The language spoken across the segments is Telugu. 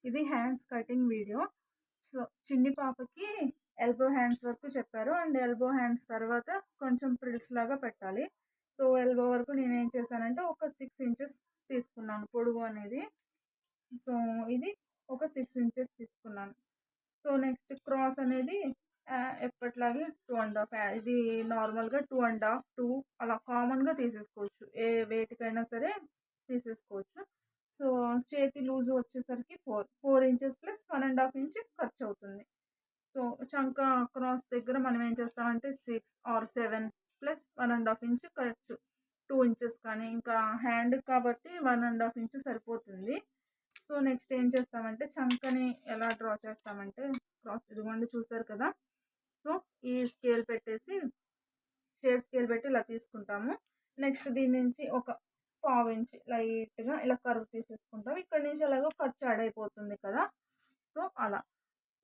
ఇది హ్యాండ్స్ కటింగ్ వీడియో. సో చిన్ని పాపకి ఎల్బో హ్యాండ్స్ వరకు చెప్పారు. అండ్ ఎల్బో హ్యాండ్స్ తర్వాత కొంచెం ప్రిల్స్ లాగా పెట్టాలి. సో ఎల్బో వరకు నేనేం చేశానంటే ఒక 6 ఇంచెస్ తీసుకున్నాను పొడవు అనేది. సో ఇది ఒక 6 ఇంచెస్ తీసుకున్నాను. సో నెక్స్ట్ క్రాస్ అనేది ఎప్పట్లాగే 2.5, ఇది నార్మల్గా 2.5, 2 అలా కామన్గా తీసేసుకోవచ్చు. ఏ వేటికైనా సరే తీసేసుకోవచ్చు. సో చేతి లూజు వచ్చేసరికి 4 ఇంచెస్ ప్లస్ 1.5 ఇంచ్ ఖర్చు అవుతుంది. సో చంక క్రాస్ దగ్గర మనం ఏం చేస్తామంటే 6 ఆర్ 7 ప్లస్ 1.5 ఇంచ్ ఖర్చు, 2 ఇంచెస్ కానీ, ఇంకా హ్యాండ్ కాబట్టి 1.5 ఇంచ్ సరిపోతుంది. సో నెక్స్ట్ ఏం చేస్తామంటే చంకని ఎలా డ్రా చేస్తామంటే క్రాస్ ఇదిగోండి చూసారు కదా. సో ఈ స్కేల్ పెట్టేసి షేప్ స్కేల్ పెట్టి ఇలా తీసుకుంటాము. నెక్స్ట్ దీని నుంచి ఒక 1/2 ఇంచ్ లైట్గా ఇలా కర్వ్ తీసేసుకుంటాం. ఇక్కడ నుంచి అలాగో ఖర్చు యాడ్ అయిపోతుంది కదా. సో అలా.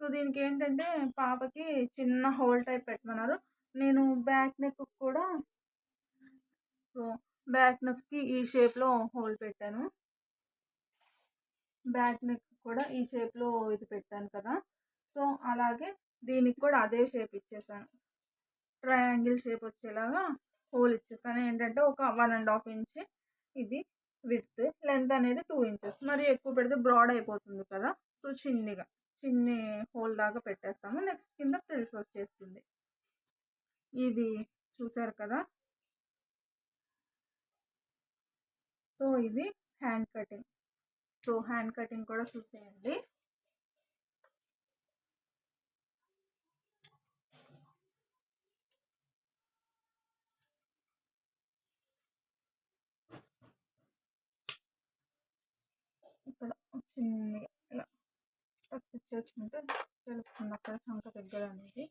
సో దీనికి ఏంటంటే పాపకి చిన్న హోల్ టైప్ పెట్టమన్నారు. నేను బ్యాక్ నెక్ కూడా, సో బ్యాక్ నెక్కి ఈ షేప్లో హోల్ పెట్టాను. బ్యాక్ నెక్ కూడా ఈ షేప్లో ఇది పెట్టాను కదా. సో అలాగే దీనికి కూడా అదే షేప్ ఇచ్చేసాను. ట్రయాంగిల్ షేప్ వచ్చేలాగా హోల్ ఇచ్చేసాను. ఏంటంటే ఒక 1.5 ఇంచ్ ఇది విడ్త్, లెంత్ అనేది 2 ఇంచెస్. మరి ఎక్కువ పెడితే బ్రాడ్ అయిపోతుంది కదా. సో చిన్ని హోల్ లాగా పెట్టేస్తాము. నెక్స్ట్ కింద ఫ్రిల్స్ వచ్చేస్తుంది. ఇది చూసారు కదా. సో ఇది hand cutting. So hand cutting కూడా చూసేయండి. ఇక్కడ చిన్నగా ఇలా టక్స్ ఇచ్చేసుకుంటే తెలుస్తుంది అక్కడ చంక దగ్గర అనేది.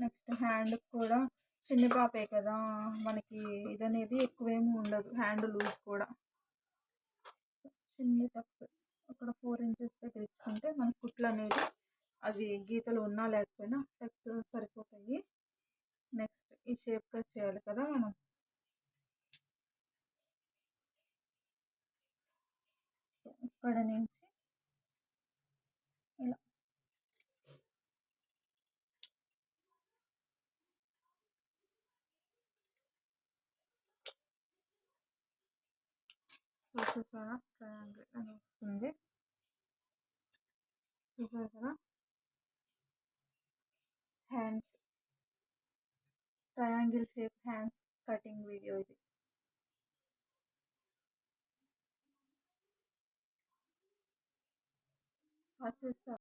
నెక్స్ట్ హ్యాండ్ కూడా చిన్ని పాపే కదా, మనకి ఇదనేది ఎక్కువేమీ ఉండదు. హ్యాండ్ లూజ్ కూడా చిన్ని టక్స్ అక్కడ 4 ఇంచెస్ దగ్గర ఇచ్చుకుంటే మన కుట్లు అనేది అవి గీతలు ఉన్నా లేకపోయినా టక్స్ సరిపోతాయి. నెక్స్ట్ ఈ షేప్గా చేయాలి కదా మనం. ఇక్కడ నుంచి ఇలా చూసారా ట్రయాంగిల్ అని వస్తుంది. చూసారు కదా hands, triangle shape hands cutting video ఇది. వచ్చేస్తా